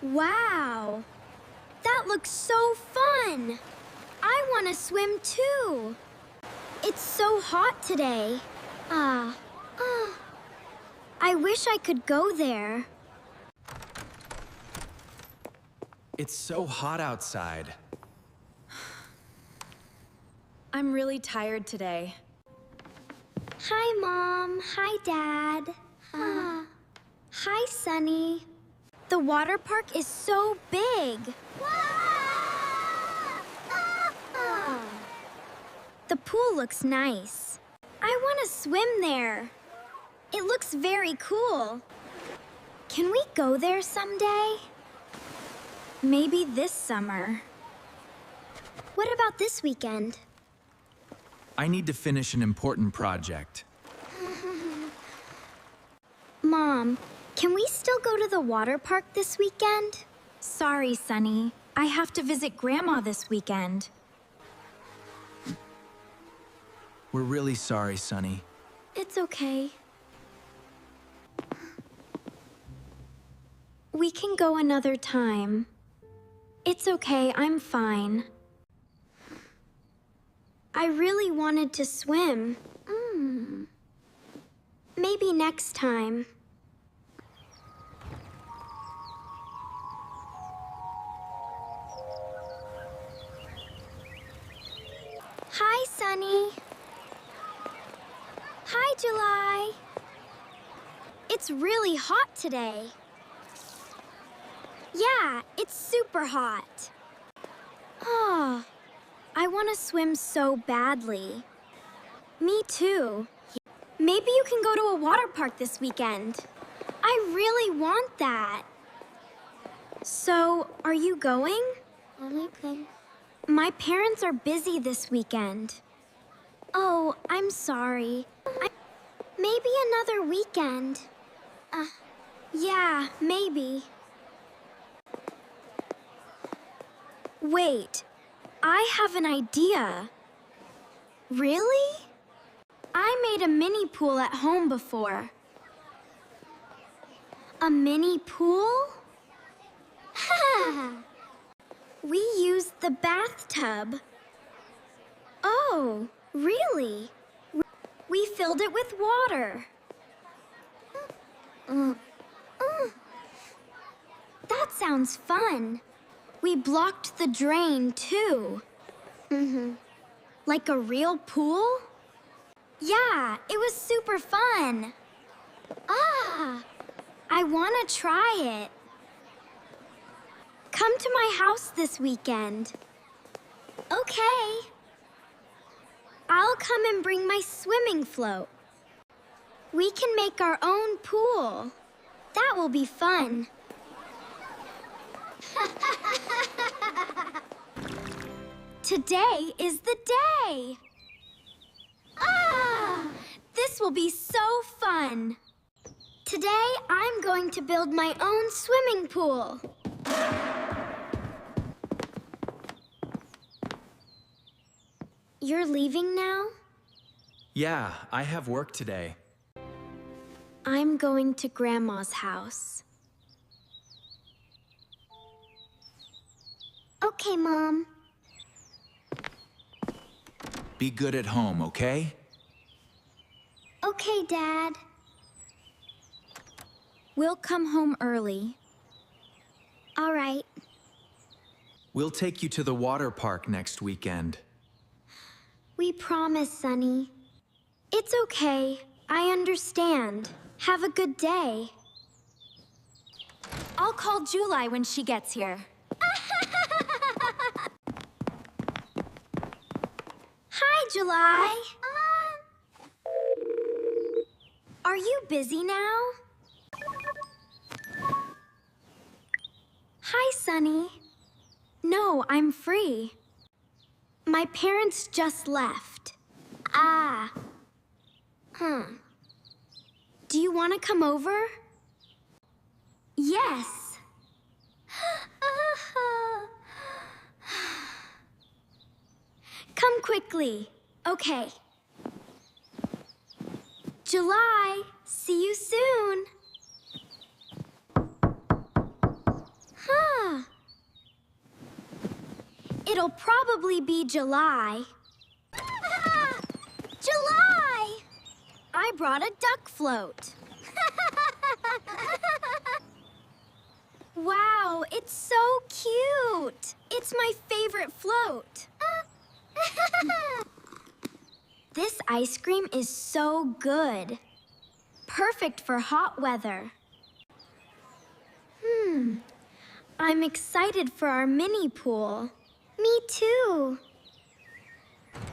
Wow! That looks so fun! I want to swim too! It's so hot today. I wish I could go there. It's so hot outside. I'm really tired today. Hi, Mom. Hi, Dad. Hi, Sunny. The water park is so big. The pool looks nice. I want to swim there. It looks very cool. Can we go there someday? Maybe this summer. What about this weekend? I need to finish an important project. Mom, can we still go to the water park this weekend? Sorry, Sunny. I have to visit Grandma this weekend. We're really sorry, Sunny. It's okay. We can go another time. It's okay, I'm fine. I really wanted to swim. Maybe next time. Hi, Sunny. Hi, July. It's really hot today. Yeah, it's super hot. I want to swim so badly. Me too. Maybe you can go to a water park this weekend. I really want that. So, are you going? My parents are busy this weekend. Oh, I'm sorry. Maybe another weekend. Yeah, maybe. Wait, I have an idea. Really? I made a mini pool at home before. A mini pool? We used the bathtub. Oh, really? We filled it with water. That sounds fun. We blocked the drain, too. Like a real pool? Yeah, it was super fun. I want to try it. Come to my house this weekend. Okay. I'll come and bring my swimming float. We can make our own pool. That will be fun. Today is the day! This will be so fun! Today, I'm going to build my own swimming pool. You're leaving now? Yeah, I have work today. I'm going to Grandma's house. Okay, Mom. Be good at home, okay? Okay, Dad. We'll come home early. All right. We'll take you to the water park next weekend. We promise, Sunny. It's okay. I understand. Have a good day. I'll call July when she gets here. Hi, July. Are you busy now? Hi, Sunny. No, I'm free. My parents just left. Do you want to come over? Yes. Come quickly. Okay. July, see you soon. It'll probably be July. July! I brought a duck float. Wow, it's so cute. It's my favorite float. This ice cream is so good. Perfect for hot weather. I'm excited for our mini pool. Me too.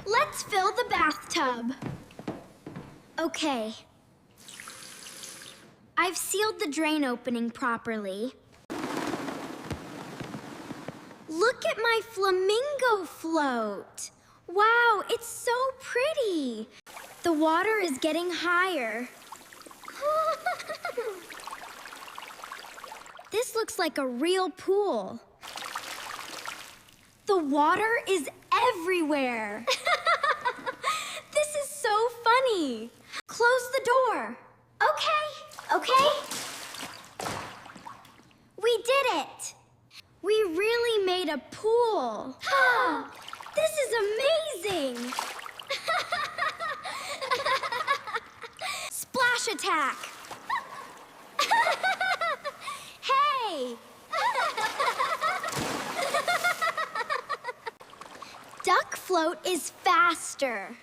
Let's fill the bathtub. Okay. I've sealed the drain opening properly. Look at my flamingo float. Wow, it's so pretty. The water is getting higher. This looks like a real pool. The water is everywhere. This is so funny. Close the door. Okay. We did it. We really made a pool. This is amazing. Splash attack. Hey! Duck float is faster.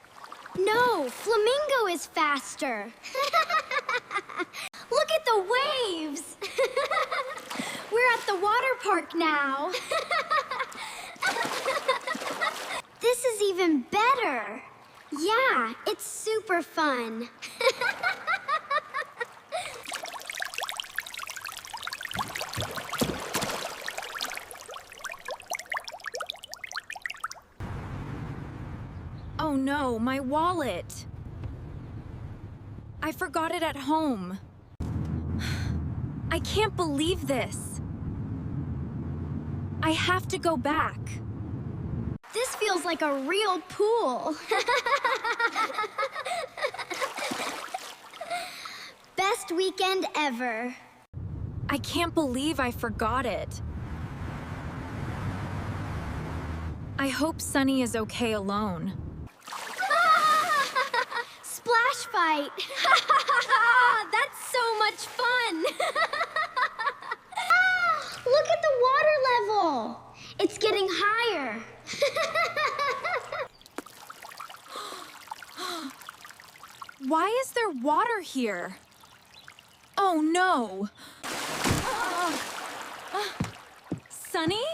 No, flamingo is faster. Look at the waves. We're at the water park now. This is even better. Yeah, it's super fun. Oh no, my wallet. I forgot it at home. I can't believe this. I have to go back. This feels like a real pool. Best weekend ever. I can't believe I forgot it. I hope Sunny is okay alone. Splash fight. That's so much fun. Look at the water level. It's getting higher. Why is there water here? Oh no! Sunny?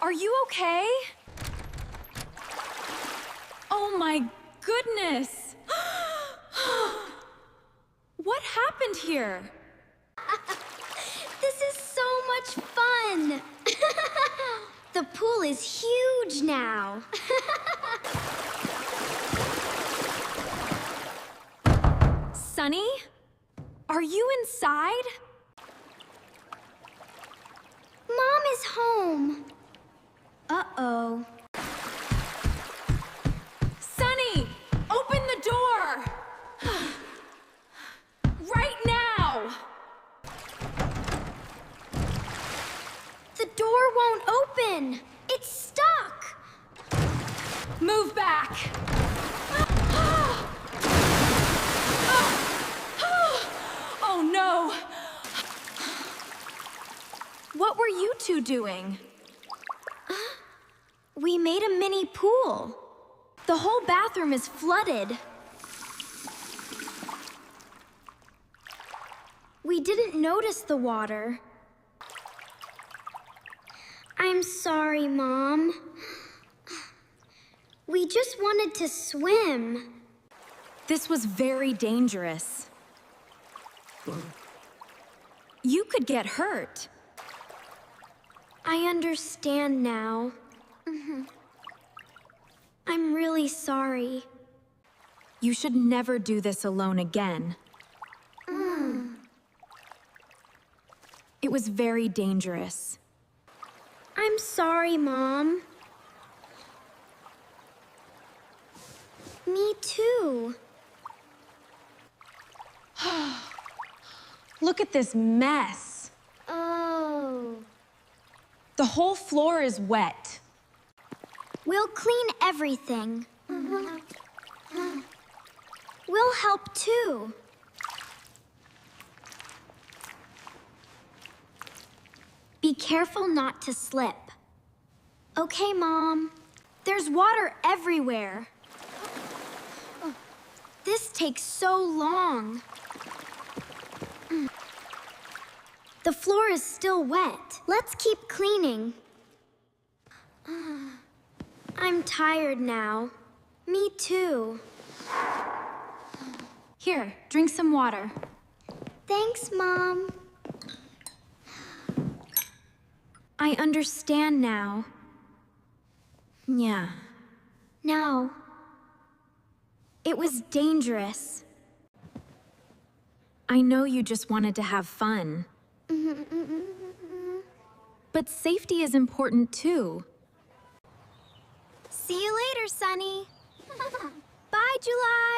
Are you okay? Oh my goodness! What happened here? This is so much fun. The pool is huge now. Sunny? Are you inside? Mom is home. Uh-oh. Sunny! Open the door! Right now! The door won't open. It's stuck. Move back! Oh no! What were you two doing? We made a mini pool. The whole bathroom is flooded. We didn't notice the water. I'm sorry, Mom. We just wanted to swim. This was very dangerous. You could get hurt. I understand now. I'm really sorry. You should never do this alone again. It was very dangerous. I'm sorry, Mom. Me too. Look at this mess. Oh. The The whole floor is wet. We'll clean everything. We'll help too. Be careful not to slip. Okay, Mom. There's water everywhere. This takes so long. The floor is still wet. Let's keep cleaning. I'm tired now. Me too. Here, drink some water. Thanks, Mom. I understand now. Yeah. No. It was dangerous. I know you just wanted to have fun. But safety is important too. See you later, Sunny. Bye, July.